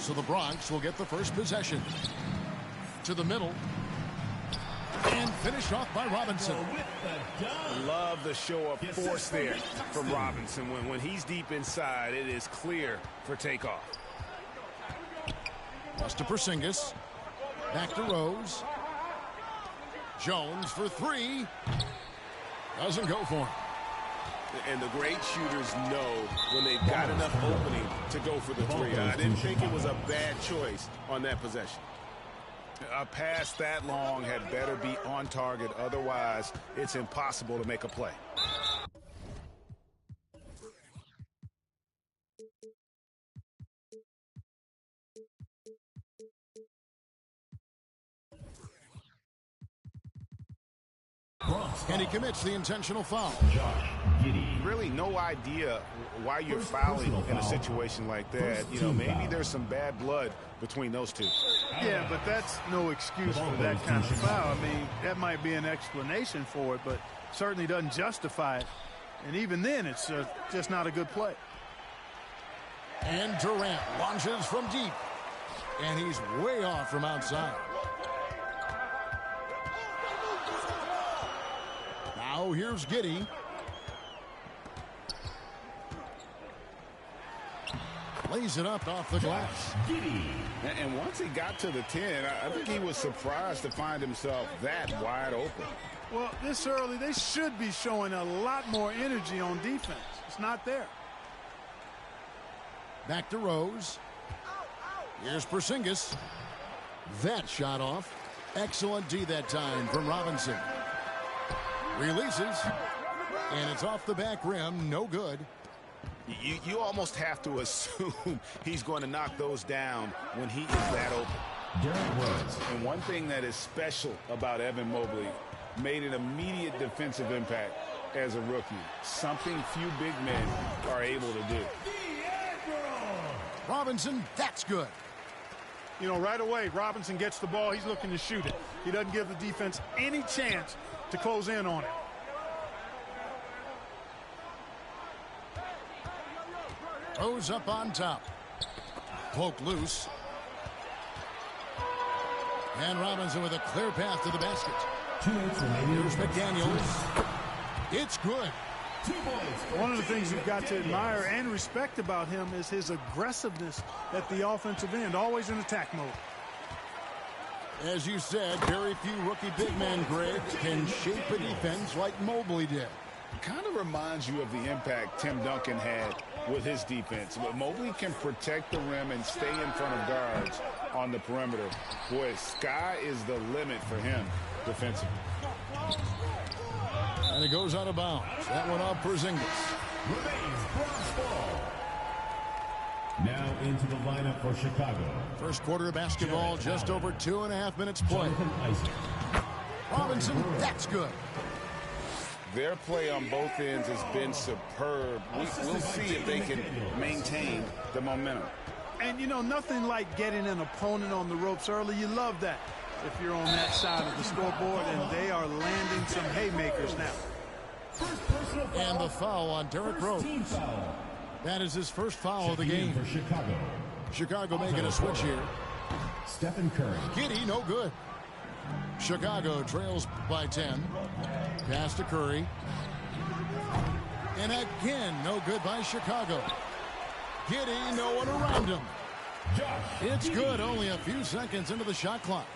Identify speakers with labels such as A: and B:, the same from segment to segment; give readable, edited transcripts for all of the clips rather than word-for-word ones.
A: So the Bronx will get the first possession. To the middle. And finished off by Robinson.
B: Love the show of force there from Robinson. When he's deep inside, it is clear for takeoff.
A: Pass to Porzingis. Back to Rose. Jones for three. Doesn't go for him.
B: And the great shooters know when they've got enough opening to go for the three. I didn't think it was a bad choice on that possession. A pass that long had better be on target. Otherwise, it's impossible to make a play.
A: And he commits the intentional foul.
B: Really no idea why you're fouling in a situation like that. You know, maybe there's some bad blood between those two.
C: Yeah, but that's no excuse for that kind of foul. I mean, that might be an explanation for it, but certainly doesn't justify it. And even then, it's just not a good play.
A: And Durant launches from deep. And he's way off from outside. Now here's Giddey. Lays it up off the glass.
B: And once he got to the 10, I think he was surprised to find himself that wide open.
C: Well, this early, they should be showing a lot more energy on defense. It's not there.
A: Back to Rose. Here's Porzingis. That shot off. Excellent D that time from Robinson. Releases. And it's off the back rim. No good.
B: You almost have to assume he's going to knock those down when he is that open. And one thing that is special about Evan Mobley, made an immediate defensive impact as a rookie. Something few big men are able to do.
A: Robinson, that's good.
C: You know, right away, Robinson gets the ball. He's looking to shoot it. He doesn't give the defense any chance to close in on it.
A: Rose up on top. Poke loose. And Robinson with a clear path to the basket. Here's McDaniels. It's good.
C: One of the things you've got to admire and respect about him is his aggressiveness at the offensive end, always in attack mode.
A: As you said, very few rookie big men, Greg, can shape a defense like Mobley did.
B: Kind of reminds you of the impact Tim Duncan had with his defense. But Mobley can protect the rim and stay in front of guards on the perimeter. Boy, sky is the limit for him defensively.
A: And it goes out of bounds. That one off Porzingis.
D: Now into the lineup for Chicago.
A: First quarter of basketball, just over 2.5 minutes play. Robinson, that's good.
B: Their play on both ends has been superb. We'll see if they can maintain the momentum.
C: And, you know, nothing like getting an opponent on the ropes early. You love that if you're on that side of the scoreboard, and they are landing some haymakers now.
A: And the foul on Derrick Rose. That is his first foul of the game.
D: For Chicago.
A: Chicago making a switch here.
D: Stephen Curry.
A: Giddey, no good. Chicago trails by 10. Pass to Curry. And again, no good by Chicago. Giddey, no one around him. It's good, only a few seconds into the shot clock.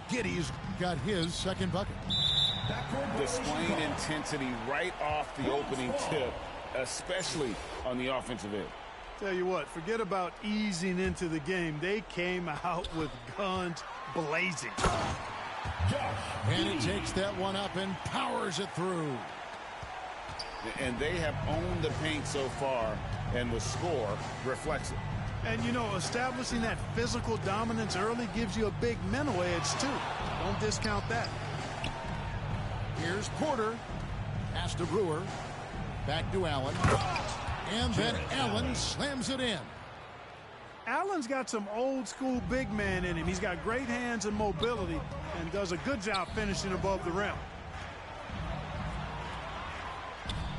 A: Giddey's got his second bucket.
B: Displaying intensity right off the opening tip, especially on the offensive end.
C: Tell you what, forget about easing into the game. They came out with guns blazing.
A: And he takes that one up and powers it through.
B: And they have owned the paint so far, and the score reflects it.
C: And, you know, establishing that physical dominance early gives you a big mental edge, too. Don't discount that.
A: Here's Porter. Pass to Brewer. Back to Allen. And then Allen slams it in.
C: Allen's got some old-school big man in him. He's got great hands and mobility and does a good job finishing above the rim.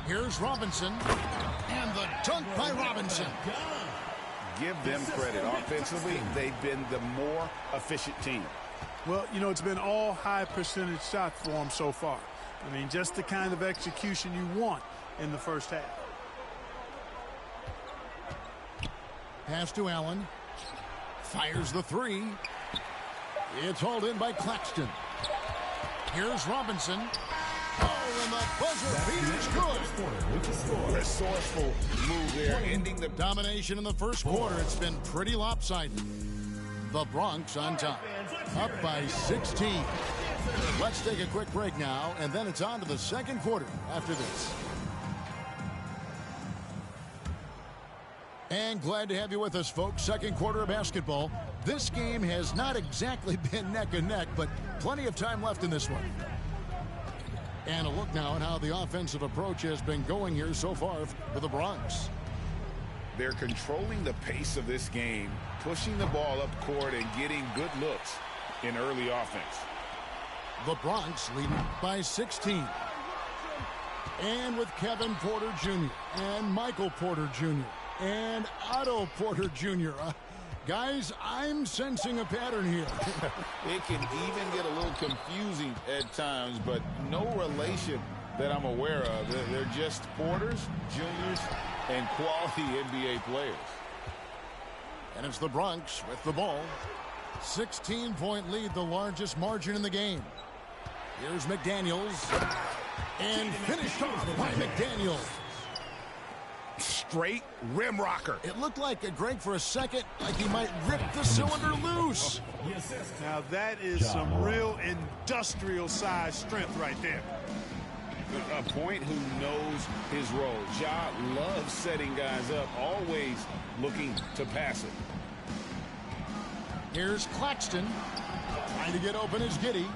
A: Here's Robinson. And the dunk by Robinson.
B: give them credit. Offensively, they've been the more efficient team.
C: Well, you know, it's been all high percentage shots for them so far. I mean, just the kind of execution you want in the first half.
A: Pass to Allen. Fires the three. It's hauled in by Claxton. Here's Robinson. Oh, and the buzzer beater's good.
B: Resourceful move there, ending the
A: Domination in the first quarter. It's been pretty lopsided. The Bronx on top, up by 16. Let's take a quick break now, and then it's on to the second quarter after this. And glad to have you with us, folks. Second quarter of basketball. This game has not exactly been neck and neck, but plenty of time left in this one. And a look now at how the offensive approach has been going here so far for the Bronx.
B: They're controlling the pace of this game, pushing the ball up court and getting good looks in early offense.
A: The Bronx leading by 16. And with Kevin Porter Jr. and Michael Porter Jr. and Otto Porter Jr. Guys, I'm sensing a pattern here.
B: It can even get a little confusing at times, but no relation that I'm aware of. They're just Porters, Juniors, and quality NBA players.
A: And it's the Bronx with the ball. 16-point lead, the largest margin in the game. Here's McDaniels. And finished off by McDaniels.
B: Straight rim rocker.
A: It looked like, Greg, for a second, like he might rip the cylinder loose.
C: Now that is some real industrial size strength right there.
B: A point who knows his role. Ja loves setting guys up, always looking to pass it.
A: Here's Claxton. Trying to get open is Giddey.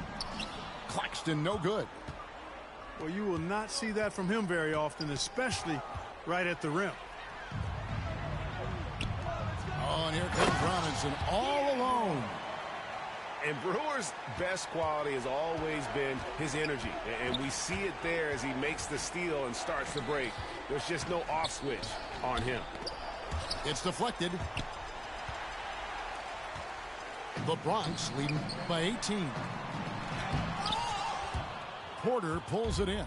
A: Claxton, no good.
C: Well, you will not see that from him very often, especially right at the rim.
A: Oh, and here comes Robinson all alone.
B: And Brewer's best quality has always been his energy. And we see it there as he makes the steal and starts the break. There's just no off switch on him.
A: It's deflected. The Bronx leading by 18. Porter pulls it in.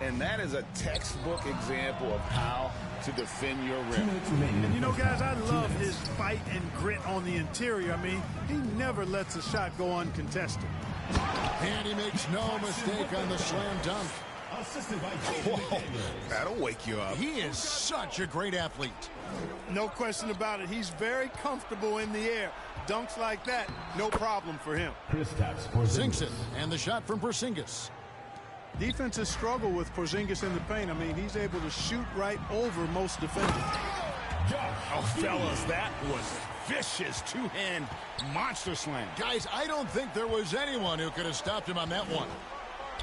B: And that is a textbook example of how to defend your rim.
C: And you know, guys, I love his fight and grit on the interior. I mean, he never lets a shot go uncontested.
A: And he makes no mistake on the slam dunk.
B: Whoa, that'll wake you up.
A: He is such a great athlete.
C: No question about it. He's very comfortable in the air. Dunks like that, no problem for him.
A: Sinks it, and the shot from Porzingis.
C: Defenses struggle with Porzingis in the paint. I mean, he's able to shoot right over most defenders.
B: Oh, fellas, that was vicious two-hand monster slam.
A: Guys, I don't think there was anyone who could have stopped him on that one.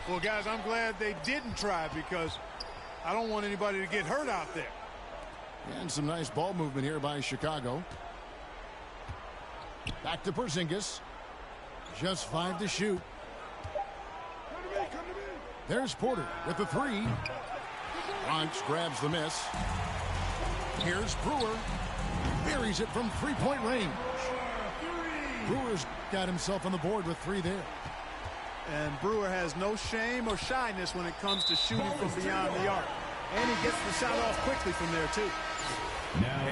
C: Well, guys, I'm glad they didn't try because I don't want anybody to get hurt out there.
A: And some nice ball movement here by Chicago. Back to Porzingis. Just 5 to shoot. There's Porter with the three. Bronx grabs the miss. Here's Brewer. Buries it from three-point range. Brewer's got himself on the board with 3 there.
C: And Brewer has no shame or shyness when it comes to shooting from beyond the arc. And he gets the shot off quickly from there, too.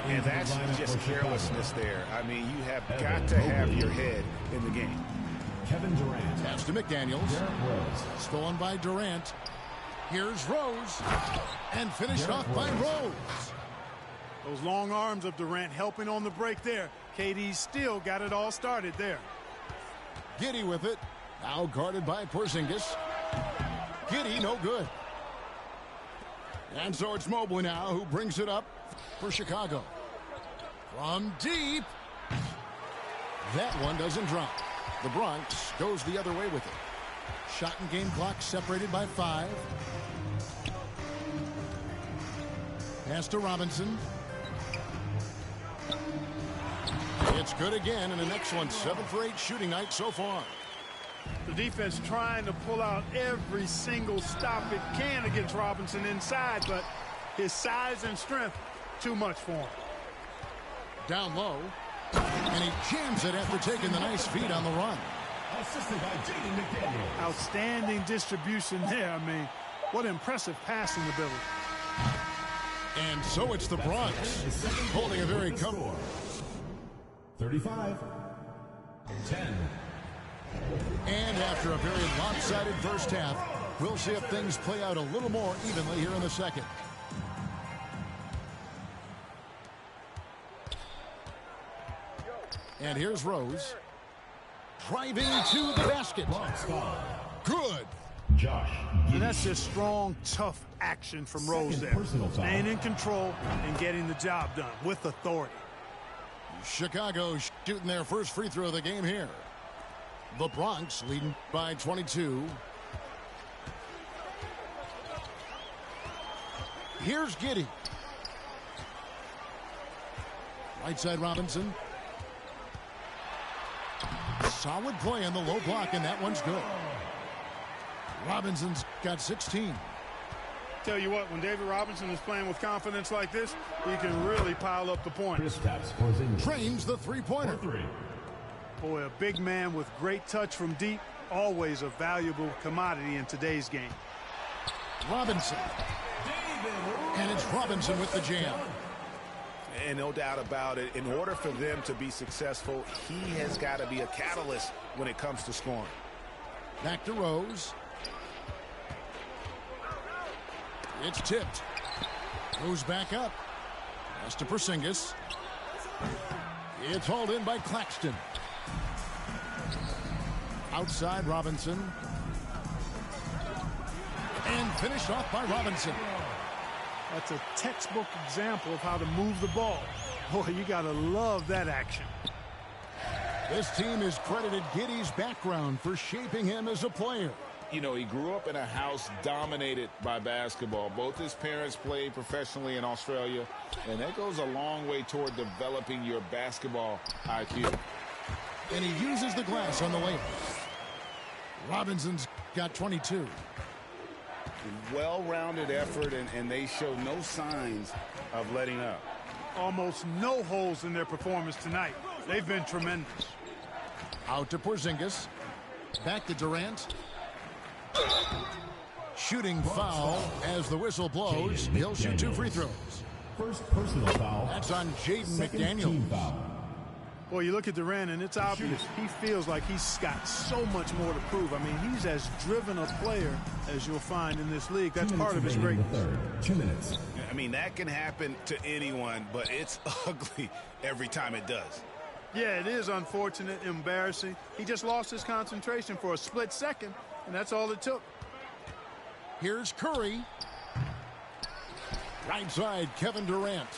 B: And that's just carelessness there. I mean, you have got to have your head in the game.
D: Kevin Durant.
A: Pass to McDaniels. Stolen by Durant. Here's Rose. And finished off by Rose.
C: Those long arms of Durant helping on the break there. KD still got it all started there.
A: Giddey with it. Now guarded by Porzingis. Giddey, no good. And so it's Mobley now who brings it up for Chicago. From deep. That one doesn't drop. The Bronx goes the other way with it. Shot and game clock separated by 5. Pass to Robinson. It's good again, and an excellent 7 for 8 shooting night so far.
C: The defense trying to pull out every single stop it can against Robinson inside, but his size and strength, too much for him.
A: Down low. And he jams it after taking the nice feed on the run.
D: Assisted by Jaden McDaniels.
C: Outstanding distribution there. I mean, what impressive passing ability.
A: And so it's the Bronx holding a very comfortable
D: 35-10.
A: And after a very lopsided first half, we'll see if things play out a little more evenly here in the second. And here's Rose. Driving to the basket. Good.
D: Josh.
C: And that's just strong, tough action from Rose there. Staying in control and getting the job done with authority.
A: Chicago shooting their first free throw of the game here. The Bronx leading by 22. Here's Giddey. Right side Robinson. Solid play on the low block, and that one's good. Robinson's got 16.
C: Tell you what, when David Robinson is playing with confidence like this, he can really pile up the points.
A: Trains the three-pointer.
C: Boy, a big man with great touch from deep, always a valuable commodity in today's game.
A: Robinson. And it's Robinson with the jam.
B: And no doubt about it, in order for them to be successful, he has got to be a catalyst when it comes to scoring.
A: Back to Rose. It's tipped. Goes back up. Pass to Porzingis. It's hauled in by Claxton. Outside Robinson. And finished off by Robinson.
C: That's a textbook example of how to move the ball. Boy, you got to love that action.
A: This team has credited Giddey's background for shaping him as a player.
B: You know, he grew up in a house dominated by basketball. Both his parents played professionally in Australia, and that goes a long way toward developing your basketball IQ.
A: And he uses the glass on the layup. Robinson's got 22.
B: Well-rounded effort, and they show no signs of letting up.
C: Almost no holes in their performance tonight. They've been tremendous.
A: Out to Porzingis. Back to Durant. Shooting foul as the whistle blows. He'll shoot 2 free throws.
D: First personal foul.
A: That's on Jaden McDaniels.
C: Boy, you look at Durant, and it's obvious he feels like he's got so much more to prove. I mean, he's as driven a player as you'll find in this league. That's part of his greatness.
D: 2 minutes.
B: I mean, that can happen to anyone, but it's ugly every time it does.
C: Yeah, it is unfortunate, embarrassing. He just lost his concentration for a split second, and that's all it took.
A: Here's Curry. Right side, Kevin Durant.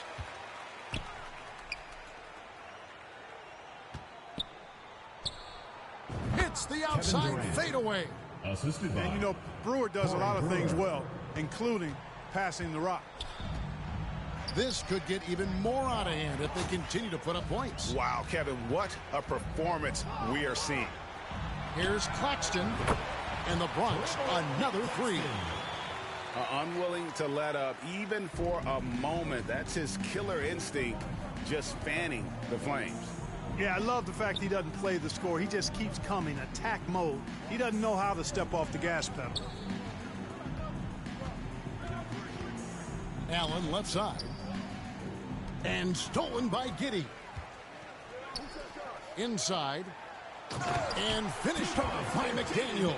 A: Hits the outside fadeaway.
D: Assisted by.
C: And you know, Brewer does a lot of things well, including passing the rock.
A: This could get even more out of hand if they continue to put up points.
B: Wow, Kevin, what a performance we are seeing.
A: Here's Claxton, and the Bronx another 3.
B: Unwilling to let up even for a moment. That's his killer instinct, just fanning the flames.
C: Yeah, I love the fact he doesn't play the score. He just keeps coming, attack mode. He doesn't know how to step off the gas pedal.
A: Allen left side. And stolen by Giddey. Inside. And finished off by McDaniel.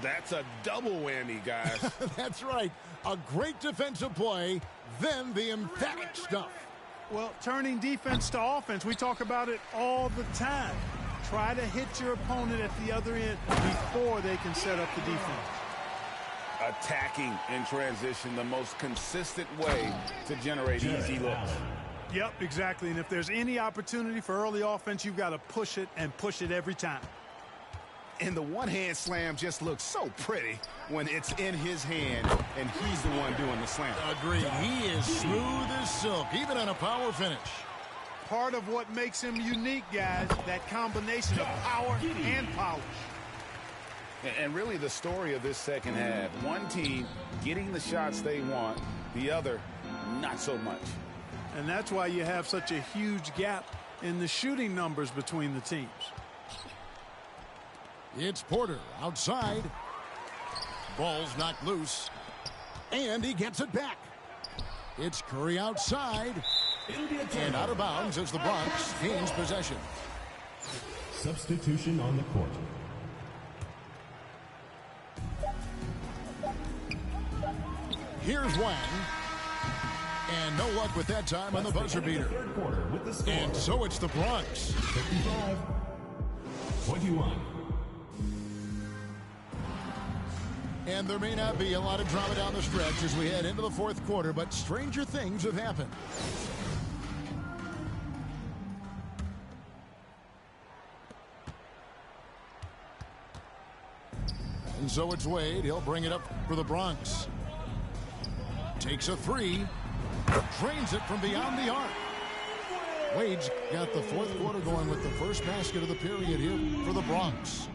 B: That's a double whammy, guys.
A: That's right. A great defensive play, then the emphatic stuff.
C: Well, turning defense to offense, we talk about it all the time. Try to hit your opponent at the other end before they can set up the defense.
B: Attacking in transition, the most consistent way to generate easy looks.
C: Yep, exactly. And if there's any opportunity for early offense, you've got to push it and push it every time.
B: And the one-hand slam just looks so pretty when it's in his hand and he's the one doing the slam.
A: Agree. He is smooth as silk, even on a power finish.
C: Part of what makes him unique, guys, that combination of power and polish.
B: And really the story of this second half, one team getting the shots they want, the other not so much.
C: And that's why you have such a huge gap in the shooting numbers between the teams.
A: It's Porter outside. Ball's knocked loose. And he gets it back. It's Curry outside. And out of bounds as the Bronx gains possession.
D: Substitution on the court.
A: Here's Wang. And no luck with that time on the buzzer beater.
D: Third quarter with the score.
A: And so it's the Bronx.
D: 55-21.
A: And there may not be a lot of drama down the stretch as we head into the fourth quarter, but stranger things have happened. And so it's Wade. He'll bring it up for the Bronx. Takes a three. Drains it from beyond the arc. Wade's got the fourth quarter going with the first basket of the period here for the Bronx.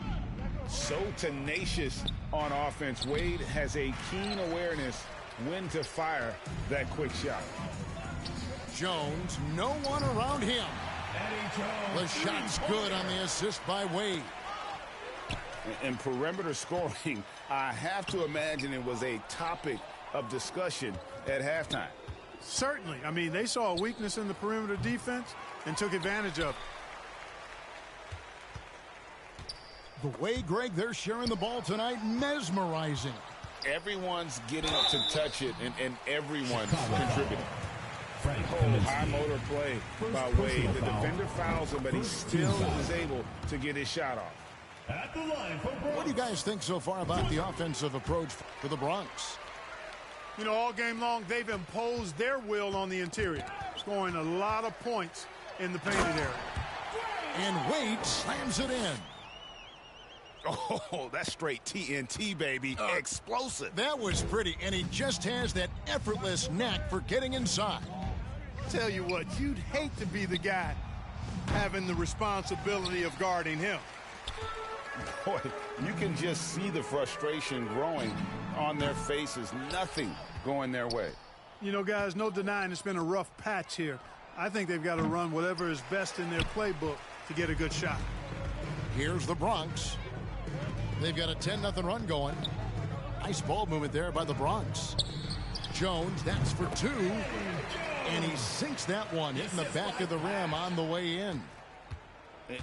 B: So tenacious on offense. Wade has a keen awareness when to fire that quick shot.
A: Jones, no one around him. The shot's good on the assist by Wade.
B: And perimeter scoring, I have to imagine it was a topic of discussion at halftime.
C: Certainly. I mean, they saw a weakness in the perimeter defense and took advantage of it.
A: The way, Greg, they're sharing the ball tonight, mesmerizing.
B: Everyone's getting up to touch it, and everyone's contributing. High motor play by Wade. The defender fouls him, but he still is able to get his shot off.
D: At the line for
A: What do you guys think so far about the offensive approach for the Bronx?
C: You know, all game long, they've imposed their will on the interior, scoring a lot of points in the painted area.
A: And Wade slams it in.
B: Oh, that's straight TNT, baby. Explosive.
A: That was pretty, and he just has that effortless knack for getting inside.
C: Tell you what, you'd hate to be the guy having the responsibility of guarding him.
B: Boy, you can just see the frustration growing on their faces. Nothing going their way.
C: You know, guys, no denying it's been a rough patch here. I think they've got to run whatever is best in their playbook to get a good shot.
A: Here's the Bronx. They've got a 10-0 run going. Nice ball movement there by the Bronx. Jones, that's for two. And he sinks that one, hitting the back of the rim on the way in.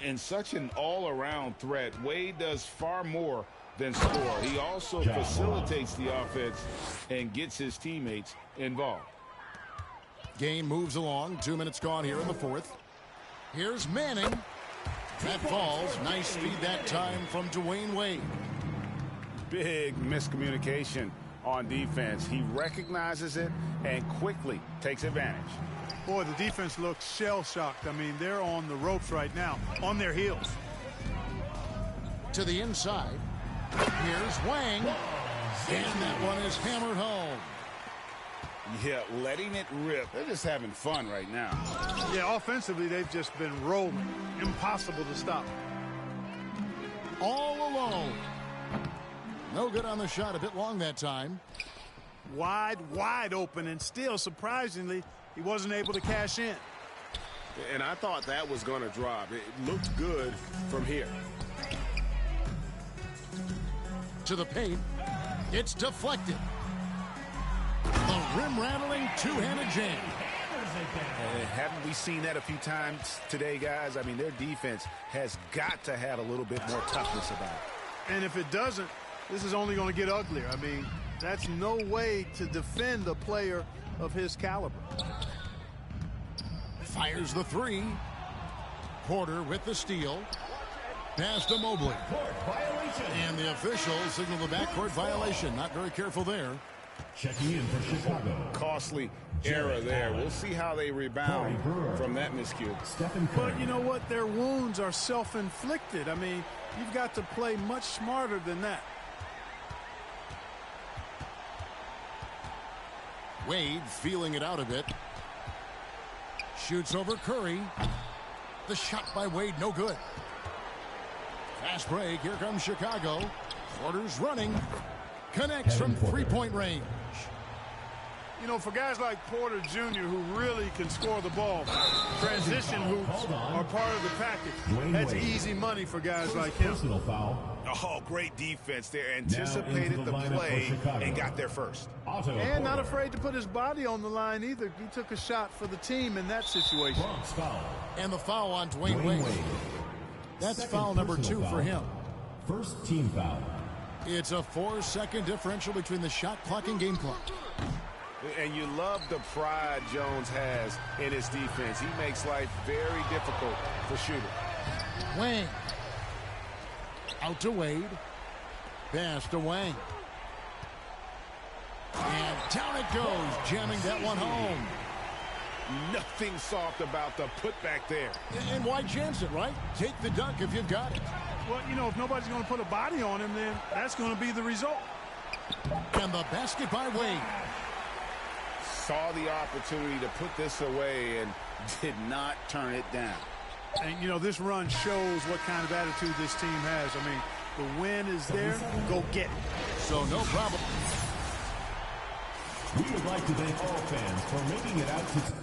B: And such an all-around threat. Wade does far more than score. He also facilitates the offense and gets his teammates involved.
A: Game moves along. 2 minutes gone here in the fourth. Here's Manning. That falls. Nice feed that time from Dwayne Wade.
B: Big miscommunication on defense. He recognizes it and quickly takes advantage.
C: Boy, the defense looks shell-shocked. I mean, they're on the ropes right now, on their heels.
A: To the inside. Here's Wang. And that one is hammered home.
B: Yeah, letting it rip. They're just having fun right now.
C: Yeah, offensively, they've just been rolling. Impossible to stop.
A: All alone. No good on the shot. A bit long that time.
C: Wide open, and still, surprisingly, he wasn't able to cash in.
E: And I thought that was going to drop. It looked good from here.
A: To the paint. It's deflected. The rim-rattling two-handed jam.
B: Haven't we seen that a few times today, guys? I mean, their defense has got to have a little bit more toughness about it.
C: And if it doesn't, this is only going to get uglier. I mean, that's no way to defend a player of his caliber.
A: Fires the three. Porter with the steal. Pass to Mobley. And the officials signal the backcourt violation. Not very careful there.
D: Checking in for Chicago.
B: Costly error there. We'll see how they rebound from that miscue.
C: But you know what? Their wounds are self-inflicted. I mean, you've got to play much smarter than that.
A: Wade feeling it out a bit. Shoots over Curry. The shot by Wade, no good. Fast break. Here comes Chicago. Porter's running. Connects from three-point range.
C: You know, for guys like Porter Jr., who really can score the ball, transition hoops are part of the package. That's easy money for guys like him.
D: Personal foul.
B: Oh, great defense there. Anticipated the play and got there first.
C: And not afraid to put his body on the line either. He took a shot for the team in that situation.
D: Foul.
A: And the foul on Dwayne Wade. That's
D: Second
A: foul number 2
D: personal
A: for
D: foul.
A: him.
D: First team foul.
A: It's a 4-second differential between the shot clock and game clock.
B: And you love the pride Jones has in his defense. He makes life very difficult for shooting.
A: Wang. Out to Wade. Pass to Wang. And down it goes, jamming that one home.
B: Nothing soft about the putback there.
A: And why chance it, right? Take the dunk if you've got it.
C: Well, you know, if nobody's going to put a body on him, then that's going to be the result.
A: And the basket by Wade.
B: Saw the opportunity to put this away and did not turn it down.
C: And, you know, this run shows what kind of attitude this team has. I mean, the win is there. Go get it.
A: So no problem.
D: We would like to thank all fans for making it out to...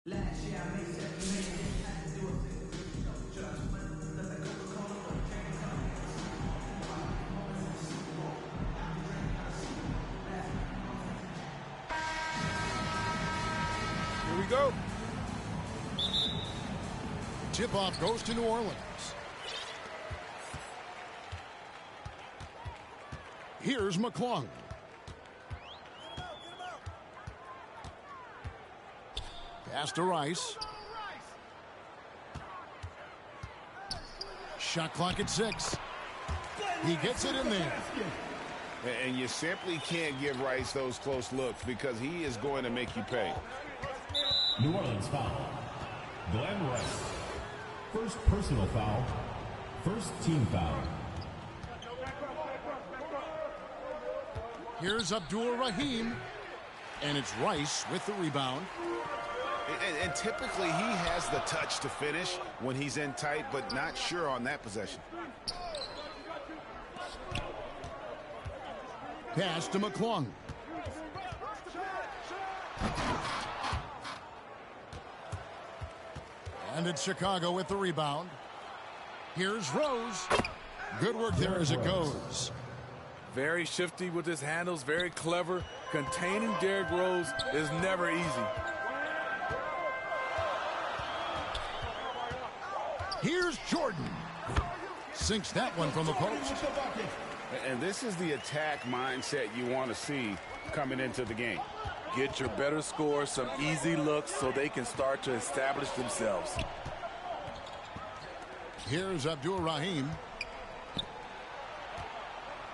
F: Here we go.
A: Tip-off goes to New Orleans. Here's McClung. Pass to Rice. Shot clock at 6. He gets it in there.
B: And you simply can't give Rice those close looks because he is going to make you pay.
D: New Orleans foul. Glenn Rice. First personal foul. First team foul.
A: Here's Abdul Rahim. And it's Rice with the rebound.
B: And typically he has the touch to finish when he's in tight, but not sure on that possession.
A: Pass to McClung. And it's Chicago with the rebound. Here's Rose. Good work there as it goes.
F: Very shifty with his handles, very clever. Containing Derrick Rose is never easy.
A: Here's Jordan. Sinks that one from the post.
B: And this is the attack mindset you want to see coming into the game.
F: Get your better score, some easy looks so they can start to establish themselves.
A: Here's Abdul Rahim.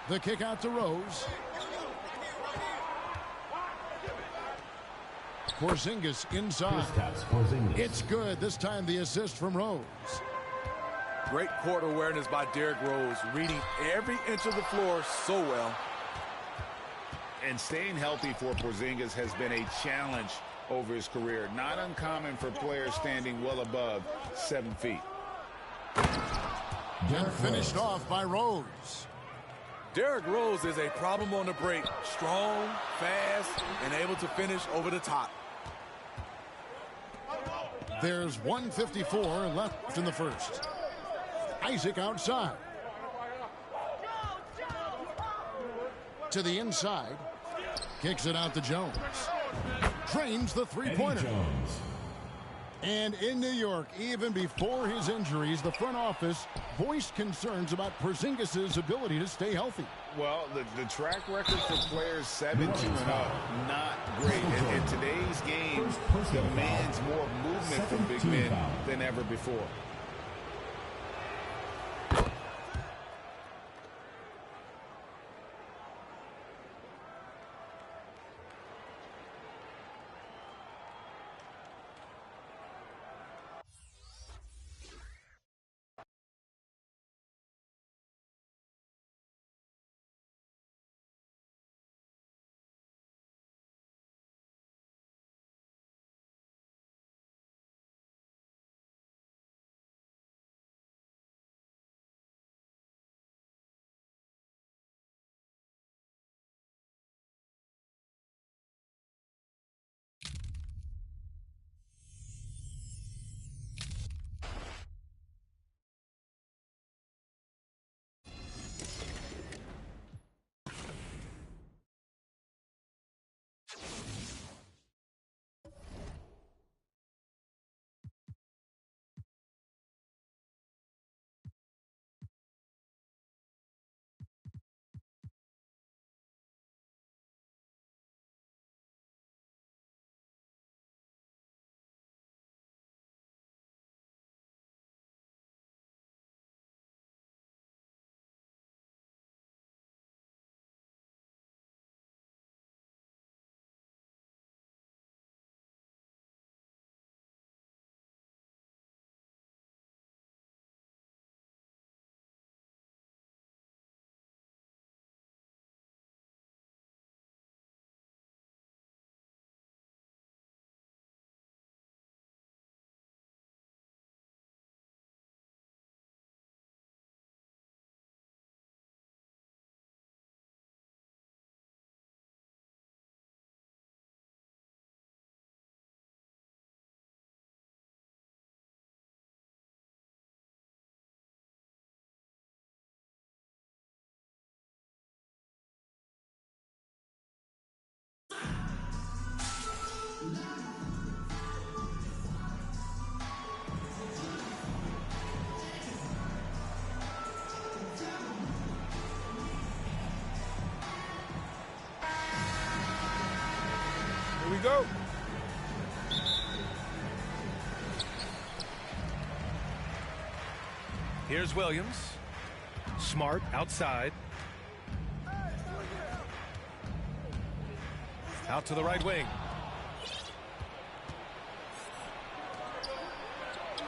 A: The kick out to Rose. Porzingis inside. It's good. This time the assist from Rose.
F: Great court awareness by Derrick Rose, reading every inch of the floor so well.
B: And staying healthy for Porzingis has been a challenge over his career. Not uncommon for players standing well above 7 feet.
A: And finished off by Rose.
F: Derrick Rose is a problem on the break. Strong, fast, and able to finish over the top.
A: There's 1:54 left in the first. Isaac outside. To the inside. Kicks it out to Jones. Drains the three-pointer. And in New York, even before his injuries, the front office voiced concerns about Porzingis' ability to stay healthy.
B: Well, the track record for players 7-2 and up, not great. In today's game, demands more movement from big men than ever before.
G: Here's Williams. Smart outside. Out to the right wing.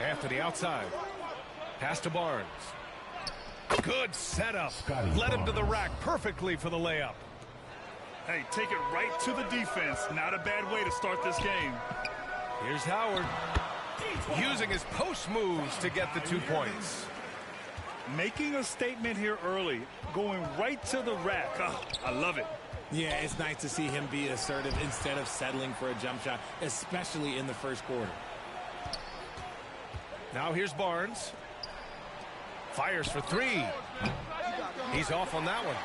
G: Anthony outside. Pass to Barnes. Good setup. Led him to the rack perfectly for the layup.
H: Hey, take it right to the defense. Not a bad way to start this game.
G: Here's Howard. Using his post moves to get the 2 points.
H: Making a statement here early. Going right to the rack. Oh, I love it.
I: Yeah, it's nice to see him be assertive instead of settling for a jump shot, especially in the first quarter.
G: Now here's Barnes. Fires for 3. He's off on that one.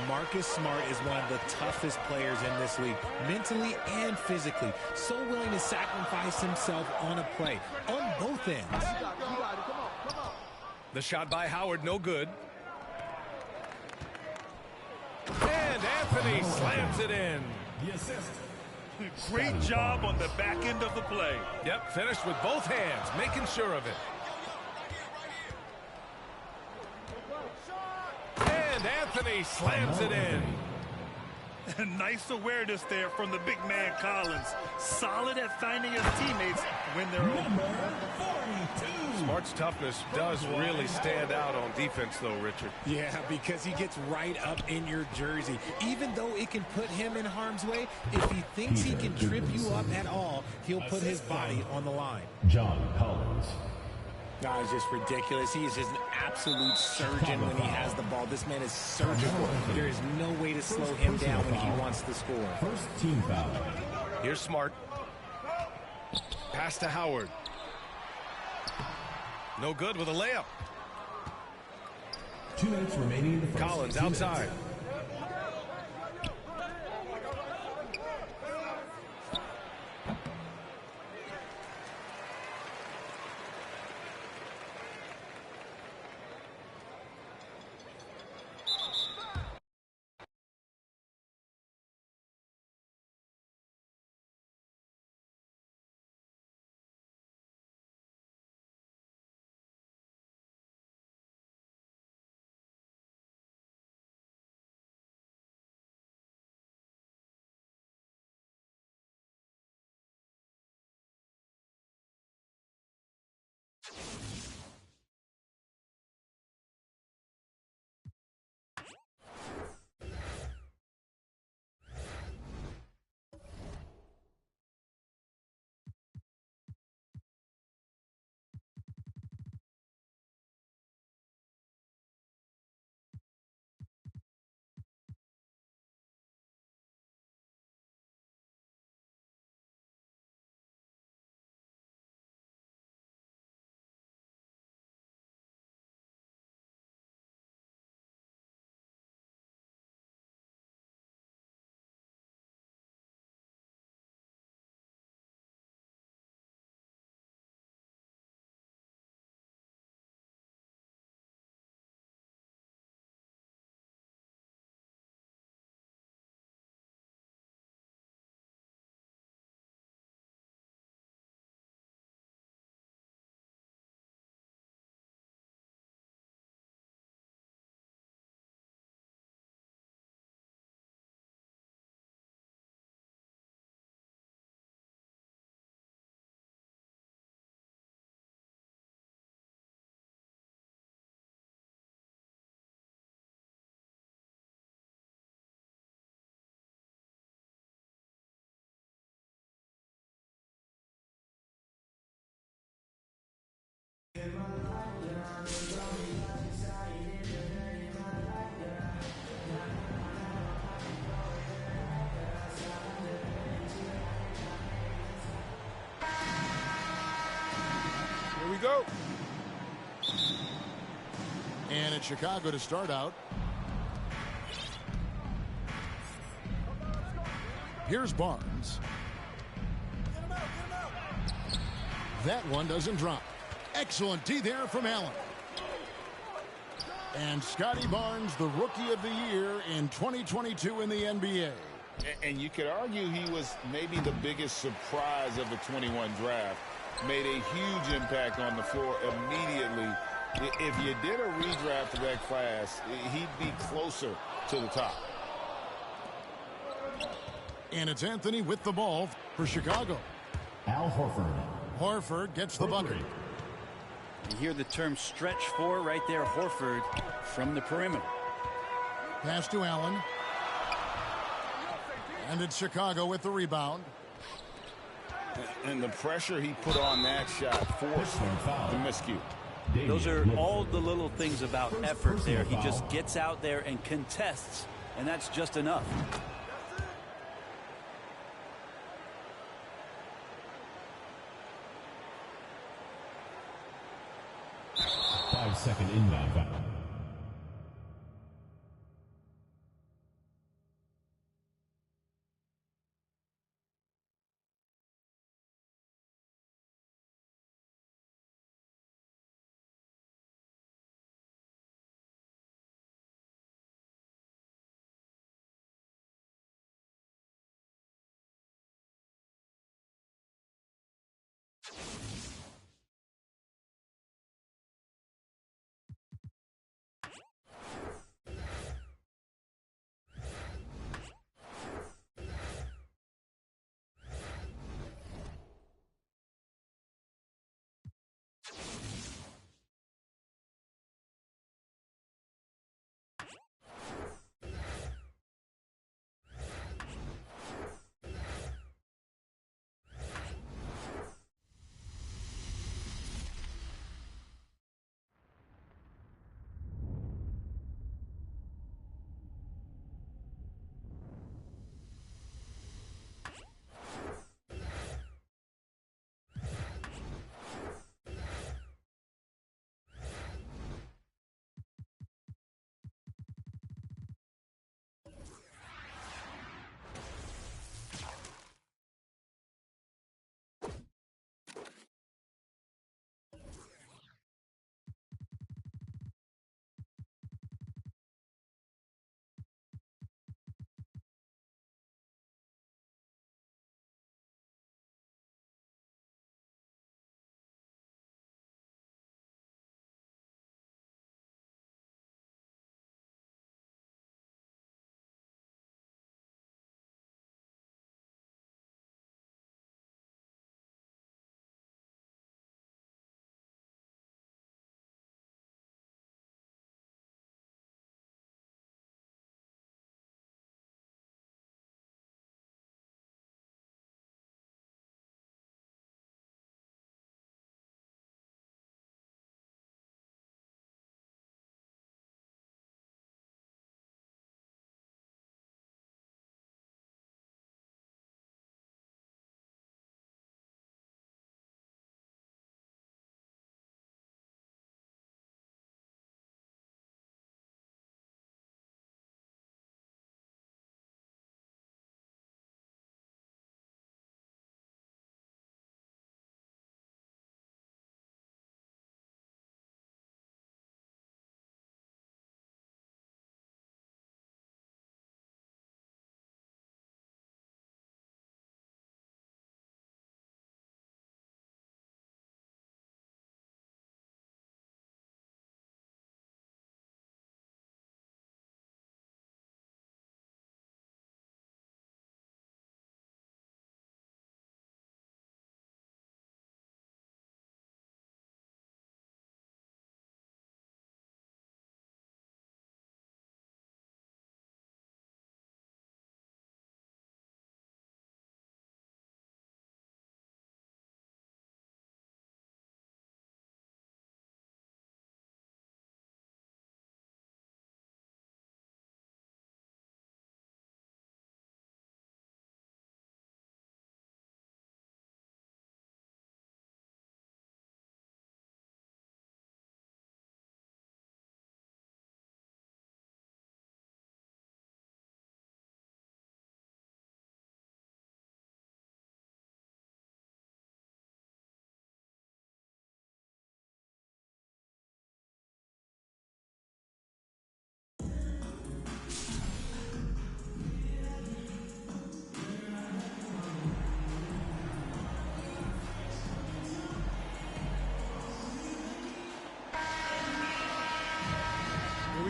I: Marcus Smart is one of the toughest players in this league, mentally and physically. So willing to sacrifice himself on a play, on both ends.
G: The shot by Howard, no good. And Anthony slams it in.
D: The assist.
H: Great job on the back end of the play.
G: Yep, finished with both hands, making sure of it. And Anthony slams it in.
H: Nice awareness there from the big man Collins. Solid at finding his teammates when they're open.
G: Smart's toughness does really stand out on defense, though, Richard.
I: Yeah, because he gets right up in your jersey. Even though it can put him in harm's way, if he thinks he can trip you up at all, he'll put his body on the line.
D: John Collins.
I: God, it's just ridiculous. He is just an absolute surgeon when he has the ball. This man is surgical. There is no way to slow him down when he wants to score.
D: First team foul.
G: Here's Smart. Pass to Howard. No good with a layup.
D: 2 minutes remaining in the first.
G: Collins outside.
F: Here we go.
A: And it's Chicago to start out. Here's Barnes. That one doesn't drop. Excellent D there from Allen. And Scotty Barnes, the Rookie of the Year in 2022 in the NBA.
B: And you could argue he was maybe the biggest surprise of the 21 draft. made a huge impact on the floor immediately. If you did a redraft of that class, he'd be closer to the top.
A: And it's Anthony with the ball for Chicago.
D: Al Horford.
A: Horford gets the bucket.
J: You hear the term stretch four right there, Horford from the perimeter.
A: Pass to Allen. And it's Chicago with the rebound.
B: And the pressure he put on that shot forced the miscue.
J: Those are all the little things about effort there. He just gets out there and contests, and that's just enough.
D: 5-second inbound foul.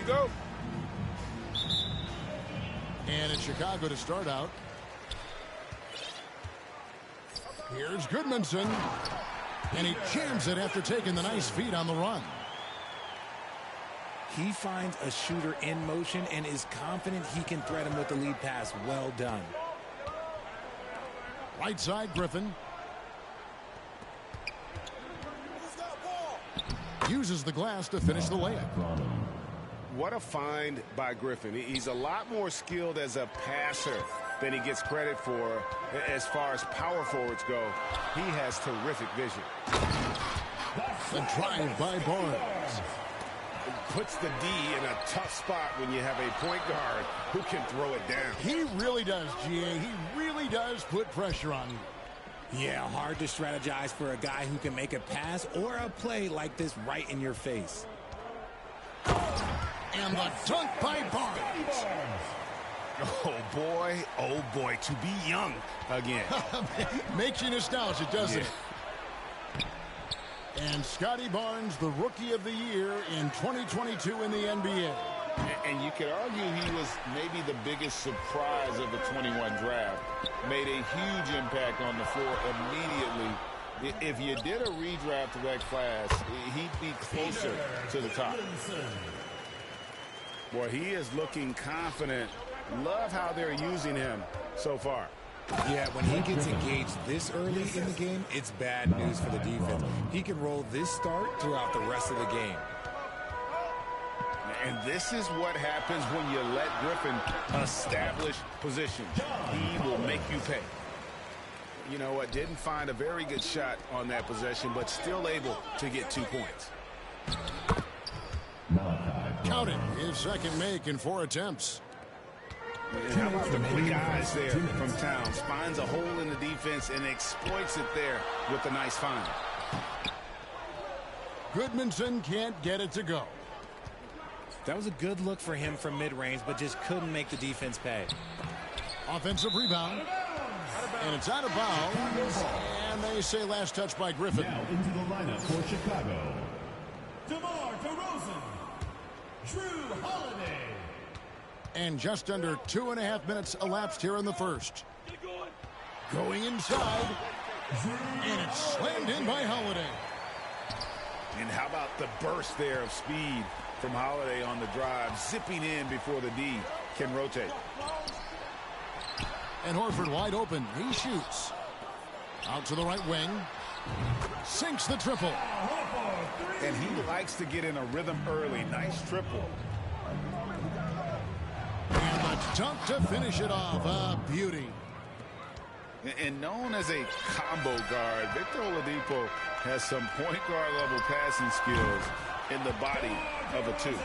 E: go.
A: And it's Chicago to start out. Here's Goodmanson. And he jams it after taking the nice feed on the run.
I: He finds a shooter in motion and is confident he can thread him with the lead pass. Well done.
A: Right side, Griffin. Uses the glass to finish the layup.
E: What a find by Griffin. He's a lot more skilled as a passer than he gets credit for as far as power forwards go. He has terrific vision.
A: The drive by Barnes.
E: Puts the D in a tough spot when you have a point guard who can throw it down.
A: He really does, GA. He really does put pressure on you.
I: Yeah, hard to strategize for a guy who can make a pass or a play like this right in your face.
A: And the dunk by Barnes.
E: Oh boy, to be young again.
A: Makes you nostalgic, doesn't it? And Scotty Barnes, the Rookie of the Year in 2022 in the NBA.
B: And you could argue he was maybe the biggest surprise of the 21 draft. Made a huge impact on the floor immediately. If you did a redraft of that class, he'd be closer to the top.
E: Boy, he is looking confident. Love how they're using him so far.
I: Yeah, when he gets engaged this early in the game, it's bad news for the defense. He can roll this start throughout the rest of the game.
E: And this is what happens when you let Griffin establish positions. He will make you pay. You know what? Didn't find a very good shot on that possession, but still able to get 2 points.
A: Count it. His second make in 4 attempts.
E: And how about the quick eyes there from Towns? Finds a hole in the defense and exploits it there with a nice find.
A: Goodmanson can't get it to go.
I: That was a good look for him from mid-range, but just couldn't make the defense pay.
A: Offensive rebound. And it's out of bounds. And they say last touch by Griffin.
D: Now into the lineup for Chicago.
K: DeMar DeRozan. Drew Holiday.
A: And just under 2.5 minutes elapsed here in the first. Going inside. And it's slammed in by Holiday.
E: And how about the burst there of speed from Holiday on the drive, zipping in before the D can rotate.
A: And Horford wide open. He shoots. Out to the right wing. Sinks the triple.
E: And he likes to get in a rhythm early. Nice triple.
A: And the dunk to finish it off. A beauty.
E: And known as a combo guard, Victor Oladipo has some point guard level passing skills in the body of a 2.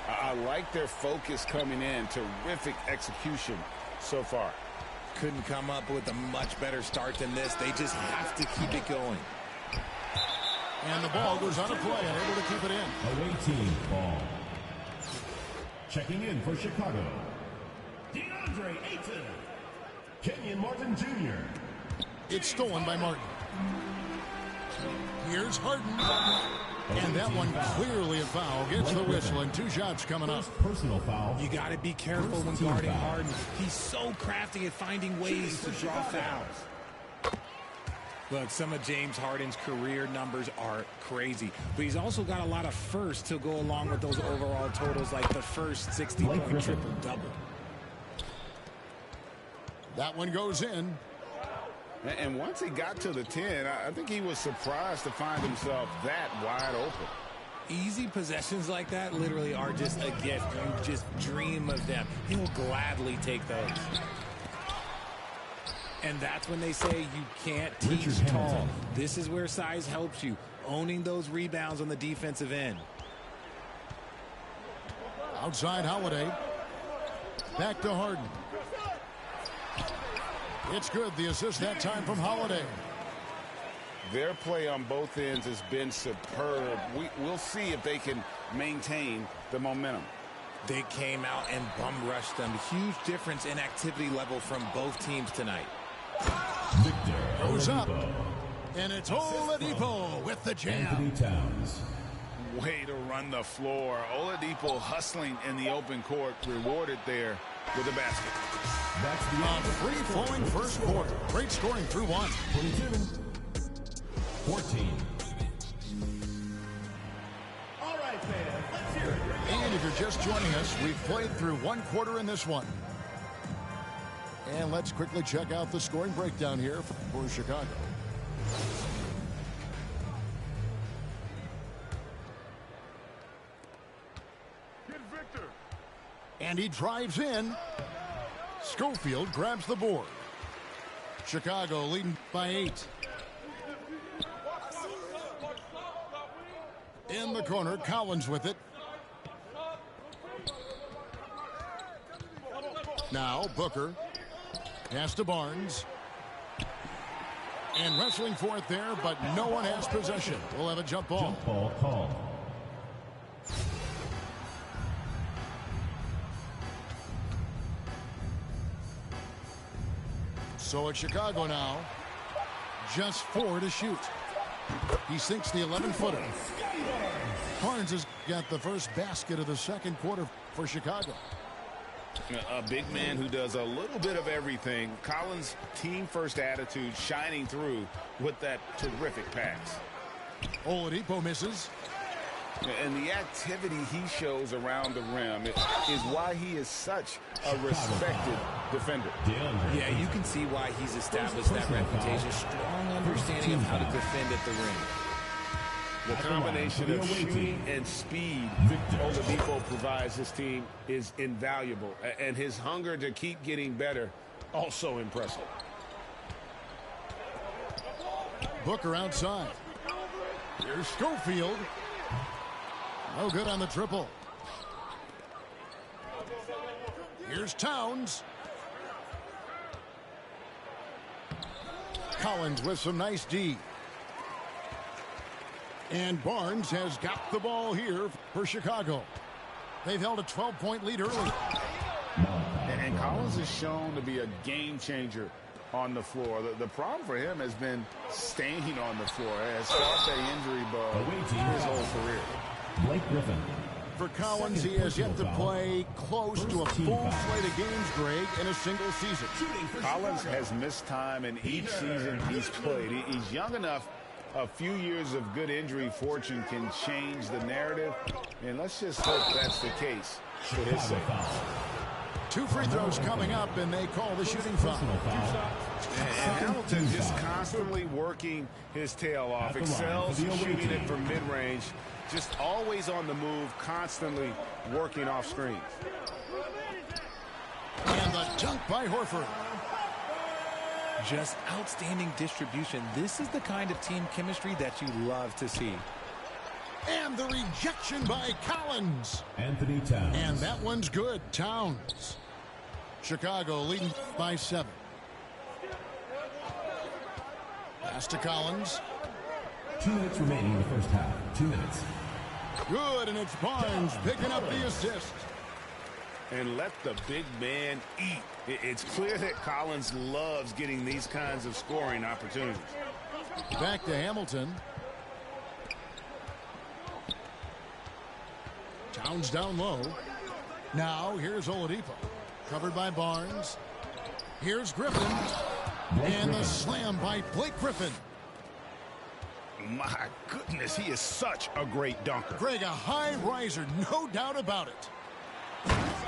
E: I like their focus coming in. Terrific execution so far.
I: Couldn't come up with a much better start than this. They just have to keep it going.
A: And the ball goes out of play and able to keep it in.
D: Away team ball. Checking in for Chicago.
K: DeAndre Ayton.
D: Kenyon Martin Jr.
A: It's stolen by Martin. Here's Harden. And that one clearly a foul. Gets the whistle and 2 shots coming up.
D: Personal foul.
I: You got to be careful when guarding Harden. He's so crafty at finding ways to draw fouls. Look, some of James Harden's career numbers are crazy, but he's also got a lot of firsts to go along with those overall totals, like the first 60-point triple-double.
A: That one goes in.
E: And once he got to the 10, I think he was surprised to find himself that wide open.
I: Easy possessions like that literally are just a gift. You just dream of them. He'll gladly take those. And that's when they say you can't teach tall. This is where size helps you, owning those rebounds on the defensive end.
A: Outside Holiday. Back to Harden. It's good. The assist that time from Holiday.
E: Their play on both ends has been superb. We'll see if they can maintain the momentum.
I: They came out and bum rushed them. Huge difference in activity level from both teams tonight.
A: Goes up. And it's Oladipo with the jam.
D: Anthony Towns.
B: way to run the floor. Oladipo hustling in the open court, rewarded there with a basket.
A: That's the free-flowing first quarter. Great scoring through one.
D: 22-14.
K: All right, fans, let's hear it.
A: And if you're just joining us, we've played through one quarter in this one. And let's quickly check out the scoring breakdown here for Chicago. And he drives in. Schofield grabs the board. Chicago leading by 8. In the corner, Collins with it. Now Booker. Pass to Barnes. And wrestling for it there, but no one has possession. We'll have a jump ball.
D: Jump ball called.
A: So it's Chicago now. Just 4 to shoot. He sinks the 11-footer. Barnes has got the first basket of the second quarter for Chicago.
B: A big man who does a little bit of everything. Collins' team-first attitude shining through with that terrific pass.
A: Oladipo misses.
B: And the activity he shows around the rim is why he is such a respected defender.
I: Yeah, you can see why he's established that reputation. Strong understanding of how to defend at the rim.
B: The combination of shooting and speed Oladipo provides his team is invaluable. And his hunger to keep getting better, also impressive.
A: Booker outside. Here's Schofield. No good on the triple. Here's Towns. Collins with some nice D. And Barnes has got the ball here for Chicago. They've held a 12-point lead early.
B: And Collins is shown to be a game changer on the floor. The problem for him has been staying on the floor. Has fought that injury bug his whole career.
D: Blake Griffin.
A: For Collins, he has yet to play close to a full slate of games, Greg, in a single season.
B: Collins has missed time in each season he's played. He's young enough. A few years of good injury fortune can change the narrative, and let's just hope that's the case for his sake.
A: 2 free throws coming up, and they call the shooting foul.
B: And Hamilton just constantly working his tail off, excels in shooting it from mid-range, just always on the move, constantly working off screens.
A: And the dunk by Horford.
I: Just outstanding distribution. This is the kind of team chemistry that you love to see.
A: And the rejection by Collins.
D: Anthony Towns.
A: And that one's good. Towns. Chicago leading by 7. Pass to Collins.
D: 2 minutes remaining in the first half. 2 minutes.
A: Good, and it's Barnes picking up the assist.
B: And let the big man eat. It's clear that Collins loves getting these kinds of scoring opportunities.
A: Back to Hamilton. Towns down low. Now here's Oladipo. Covered by Barnes. Here's Griffin. And the slam by Blake Griffin.
B: My goodness, he is such a great dunker.
A: Greg, a high riser, no doubt about it.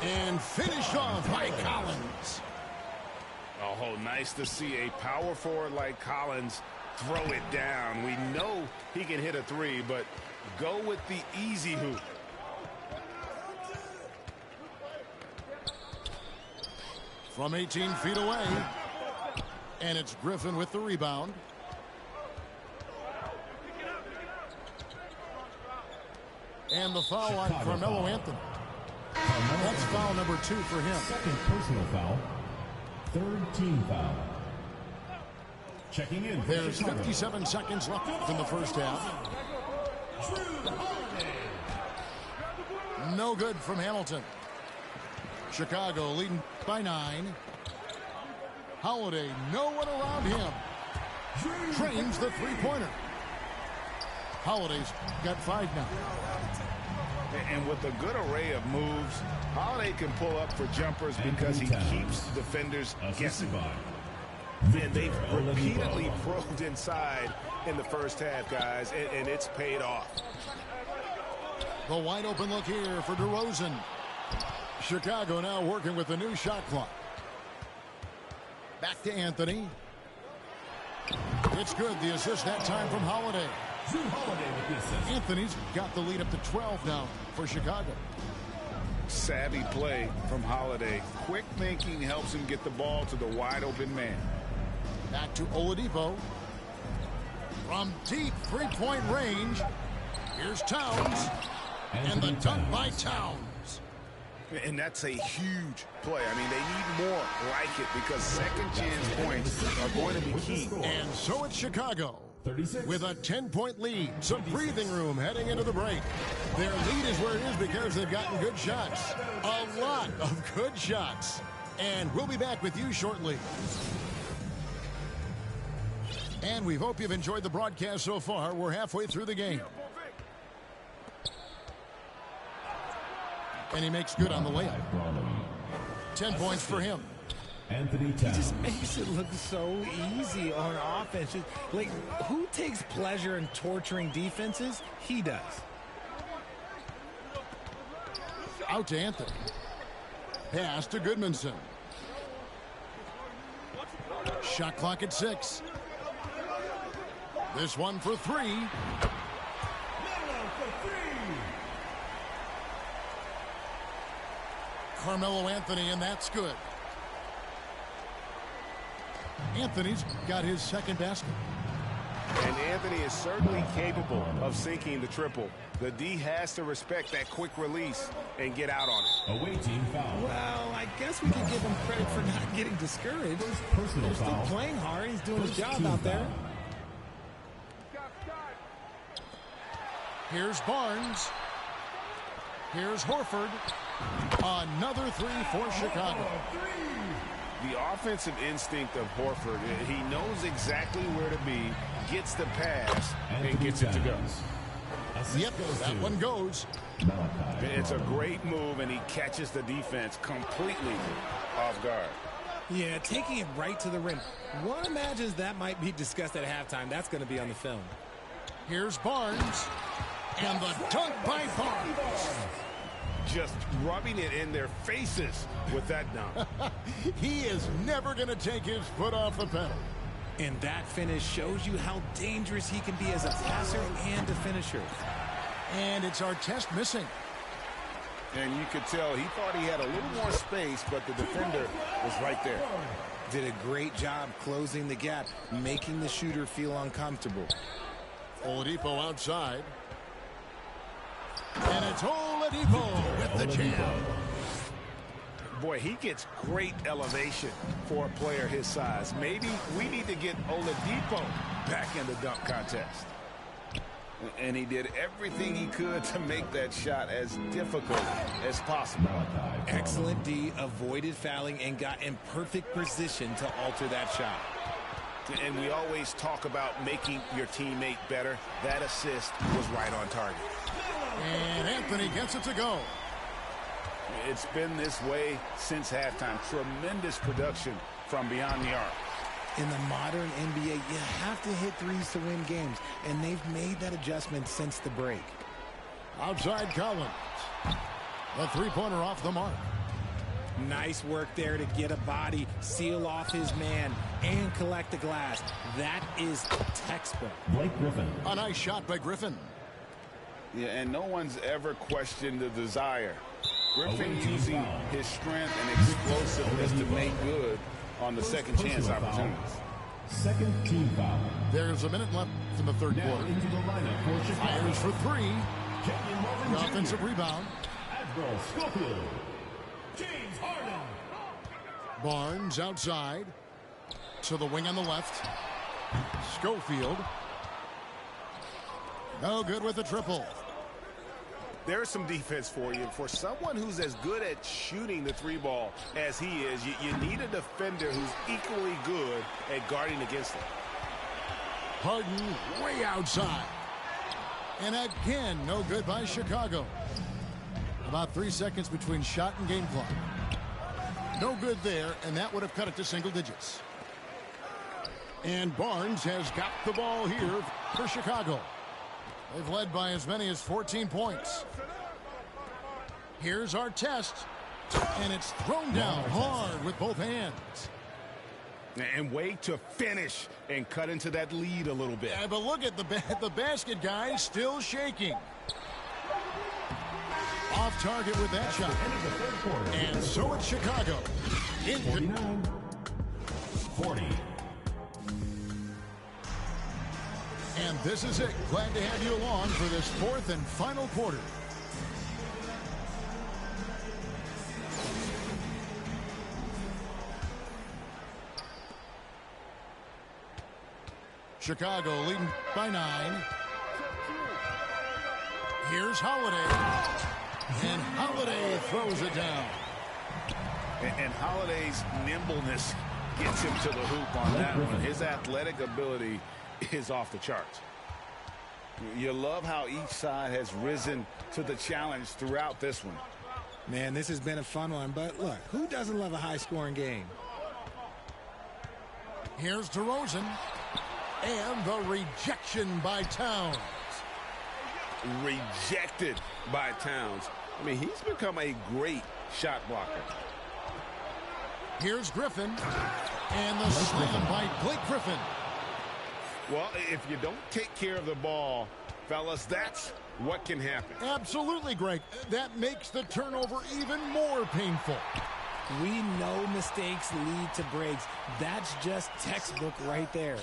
A: And finished off by Collins.
B: Oh, nice to see a power forward like Collins throw it down. We know he can hit a 3, but go with the easy hoop.
A: From 18 feet away. And it's Griffin with the rebound. And the foul on Carmelo Anthony. That's foul number 2 for him.
D: Second personal foul. Third team foul. Checking in.
A: There's 57 seconds left in the first half. No good from Hamilton. Chicago leading by 9. Holiday, no one around him. Trains the three-pointer. Holiday's got 5 now.
B: And with a good array of moves, Holiday can pull up for jumpers because he keeps defenders guessing. And they've repeatedly probed inside in the first half, guys, and it's paid off.
A: The wide open look here for DeRozan. Chicago now working with the new shot clock. Back to Anthony. It's good. The assist that time from Holiday. Anthony's got the lead up to 12 now for Chicago.
B: Savvy play from Holiday. Quick thinking helps him get the ball to the wide open man.
A: Back to Oladipo. From deep three-point range. Here's Towns. And the dunk by Towns.
B: And that's a huge play. I mean, they need more like it because second chance points are going to be key.
A: And so it's Chicago with a 10-point lead. Some breathing room heading into the break. Their lead is where it is because they've gotten good shots. A lot of good shots. And we'll be back with you shortly. And we hope you've enjoyed the broadcast so far. We're halfway through the game. And he makes good on the layup. 10 points for him.
I: Anthony Towns. He just makes it look so easy on offense. Like, who takes pleasure in torturing defenses? He does.
A: Out to Anthony. Pass to Goodmanson. Shot clock at 6. This one for 3. Carmelo Anthony, and that's good. Anthony's got his second basket.
B: And Anthony is certainly capable of sinking the triple. The D has to respect that quick release and get out on it.
D: Away team foul.
I: Well, I guess we can give him credit for not getting discouraged. They're still playing hard. He's doing his job out there.
A: Here's Barnes. Here's Horford. Another 3 for Chicago.
B: The offensive instinct of Horford, he knows exactly where to be, gets the pass, and gets it to go.
A: Yep, that one goes.
B: It's a great move, and he catches the defense completely off guard.
I: Yeah, taking it right to the rim. One imagines that might be discussed at halftime. That's going to be on the film.
A: Here's Barnes. And the dunk by Barnes.
B: Just rubbing it in their faces with that dunk.
A: He is never going to take his foot off the pedal.
I: And that finish shows you how dangerous he can be as a passer and a finisher.
A: And it's Artest missing.
B: And you could tell he thought he had a little more space, but the defender was right there.
I: Did a great job closing the gap, making the shooter feel uncomfortable.
A: Oladipo outside. And it's Oladipo with the jam.
B: Boy, he gets great elevation for a player his size. Maybe we need to get Oladipo back in the dunk contest. And he did everything he could to make that shot as difficult as possible.
I: Excellent D, avoided fouling, and got in perfect position to alter that shot.
B: And we always talk about making your teammate better. That assist was right on target.
A: And Anthony gets it to go.
B: It's been this way since halftime. Tremendous production from beyond the arc.
I: In the modern NBA, you have to hit threes to win games, and they've made that adjustment since the break.
A: Outside Collins. A three-pointer off the mark.
I: Nice work there to get a body, seal off his man, and collect the glass. That is textbook.
D: Blake Griffin.
A: A nice shot by Griffin.
B: Yeah, and no one's ever questioned the desire. Griffin using his strength and explosiveness to make good on the second chance opportunities.
D: Second team foul.
A: There's a minute left in the third quarter.
D: Into the lineup for Chicago.
A: Fires for 3. The offensive rebound.
D: Admiral Schofield. James Harden.
A: Barnes outside. To the wing on the left. Schofield. No good with the triple.
B: There's some defense for you. For someone who's as good at shooting the three ball as he is, you need a defender who's equally good at guarding against it.
A: Harden way outside. And again, no good by Chicago. About 3 seconds between shot and game clock. No good there, and that would have cut it to single digits. And Barnes has got the ball here for Chicago. They've led by as many as 14 points. Here's our test. And it's thrown down hard with both hands.
B: And wait to finish and cut into that lead a little bit.
A: Yeah, but look at the basket guy still shaking. Off target with that shot. And so it's Chicago.
D: 49-40.
A: And this is it. Glad to have you along for this fourth and final quarter. Chicago leading by 9. Here's Holiday. And Holiday throws it down.
B: And Holiday's nimbleness gets him to the hoop on that one. His athletic ability is off the charts. You love how each side has risen to the challenge throughout this one.
I: Man, this has been a fun one, but look, who doesn't love a high-scoring game?
A: Here's DeRozan. And the rejection by Towns.
B: Rejected by Towns. I mean, he's become a great shot blocker.
A: Here's Griffin. And the slam by Blake Griffin.
B: Well, if you don't take care of the ball, fellas, that's what can happen.
A: Absolutely, Greg. That makes the turnover even more painful.
I: We know mistakes lead to breaks. That's just textbook right there.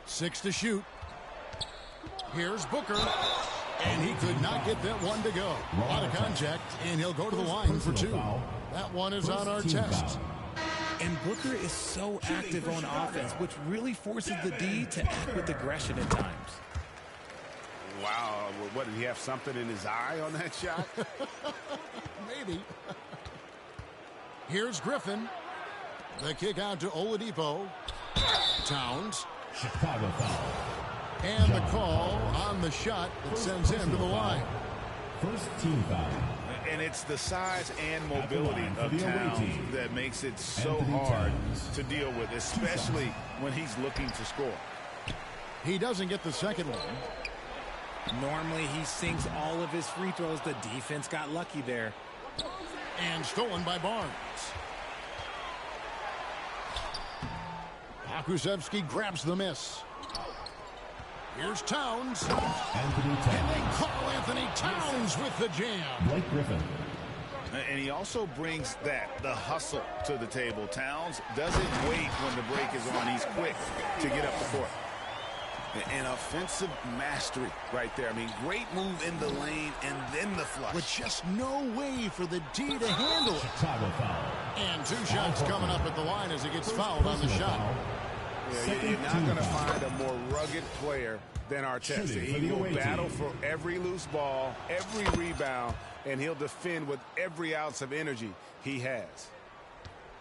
A: 6 to shoot. Here's Booker. And he could not get that one to go. A lot of contact, and he'll go to the line for 2. That one is on our test.
I: And Booker is so active on offense, which really forces the D to act with aggression at times.
B: Wow. What, did he have something in his eye on that shot?
A: Maybe. Here's Griffin. The kick out to Oladipo. Towns.
D: Chicago foul.
A: And the call on the shot that sends him to the line.
D: First team foul.
B: And it's the size and mobility of Towns that makes it so hard to deal with, especially when he's looking to score.
A: He doesn't get the second one.
I: Normally he sinks all of his free throws. The defense got lucky there.
A: And stolen by Barnes. Akusevsky grabs the miss. Here's Towns. And they call Anthony Towns with the jam.
D: Blake Griffin.
B: And he also brings the hustle to the table. Towns doesn't wait when the break is on. He's quick to get up the court. An offensive mastery right there. I mean, great move in the lane and then the flush.
A: With just no way for the D to handle it.
D: Chicago foul.
A: And 2 shots coming up at the line as he gets fouled on the shot.
B: Yeah, you're not going to find a more rugged player than Artest. He will battle for every loose ball, every rebound, and he'll defend with every ounce of energy he has.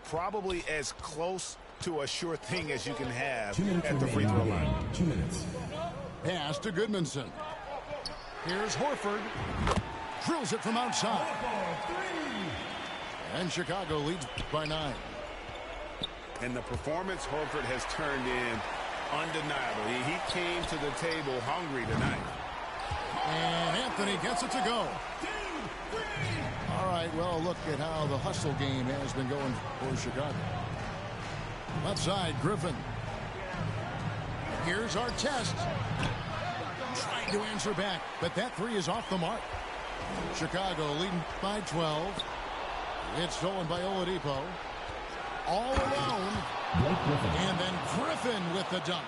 B: Probably as close to a sure thing as you can have at the free throw line.
D: 2 minutes.
A: Pass to Goodmanson. Here's Horford. Drills it from outside. And Chicago leads by 9.
B: And the performance Horford has turned in undeniable. He came to the table hungry tonight.
A: And Anthony gets it to go. All right, well, look at how the hustle game has been going for Chicago. Left side, Griffin. Here's our test. Trying to answer back, but that 3 is off the mark. Chicago leading by 12. It's stolen by Oladipo. All alone. And then Griffin with the dunk.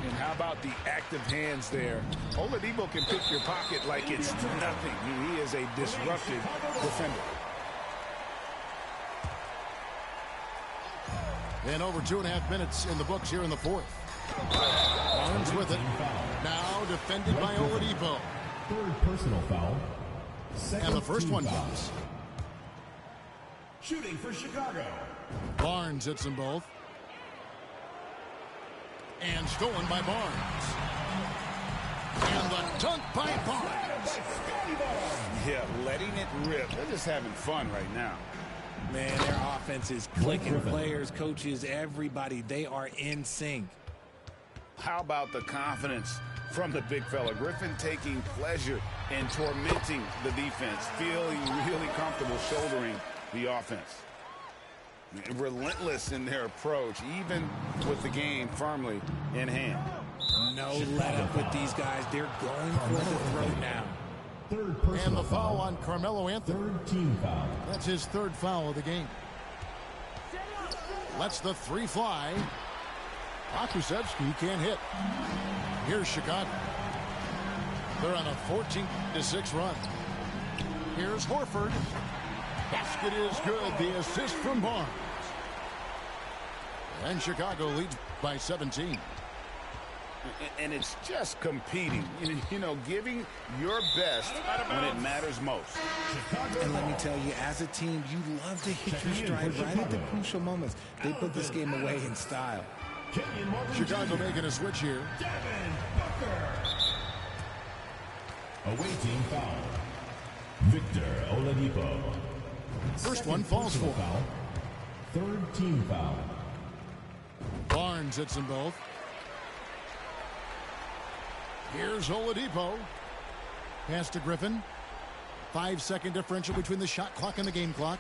B: And how about the active hands there? Oladipo can pick your pocket like it's nothing. He is a disruptive defender.
A: And over 2.5 minutes in the books here in the fourth. Barnes with it. Now defended by Oladipo.
D: Third personal foul.
A: And the first one comes.
D: Shooting for Chicago.
A: Barnes hits them both. And stolen by Barnes. And the dunk by Barnes.
B: Yeah, letting it rip. They're just having fun right now.
I: Man, their offense is clicking. Players, coaches, everybody, they are in sync.
B: How about the confidence from the big fella? Griffin taking pleasure in tormenting the defense, feeling really comfortable shouldering the offense. Relentless in their approach, even with the game firmly in hand.
I: No let up with these guys. They're going for the throat now.
A: And the foul on Carmelo Anthony.
D: Third team foul.
A: That's his third foul of the game. Lets the three fly. Pokusevski can't hit. Here's Chicago. They're on a 14-6 run. Here's Horford. Basket is good. The assist from Barnes. And Chicago leads by 17.
B: And it's just competing, you know, giving your best when it matters most.
I: And let me tell you, as a team, you love to hit your stride right at the crucial moments. They put this game away in style.
A: Chicago making a switch here.
D: Awaiting foul. Victor Oladipo.
A: First one falls for.
D: Foul. Third team foul.
A: Barnes hits them both. Here's Oladipo. Pass to Griffin. 5-second differential between the shot clock and the game clock.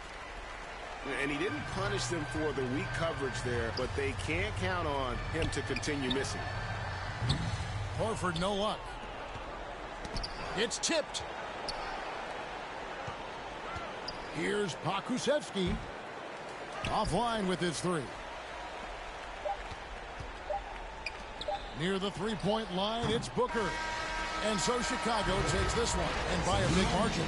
E: And he didn't punish them for the weak coverage there, but they can't count on him to continue missing.
A: Horford, no luck. It's tipped. Here's Pokusevski. Offline with his three. Near the three-point line, it's Booker. And so Chicago takes this one, and by a big margin.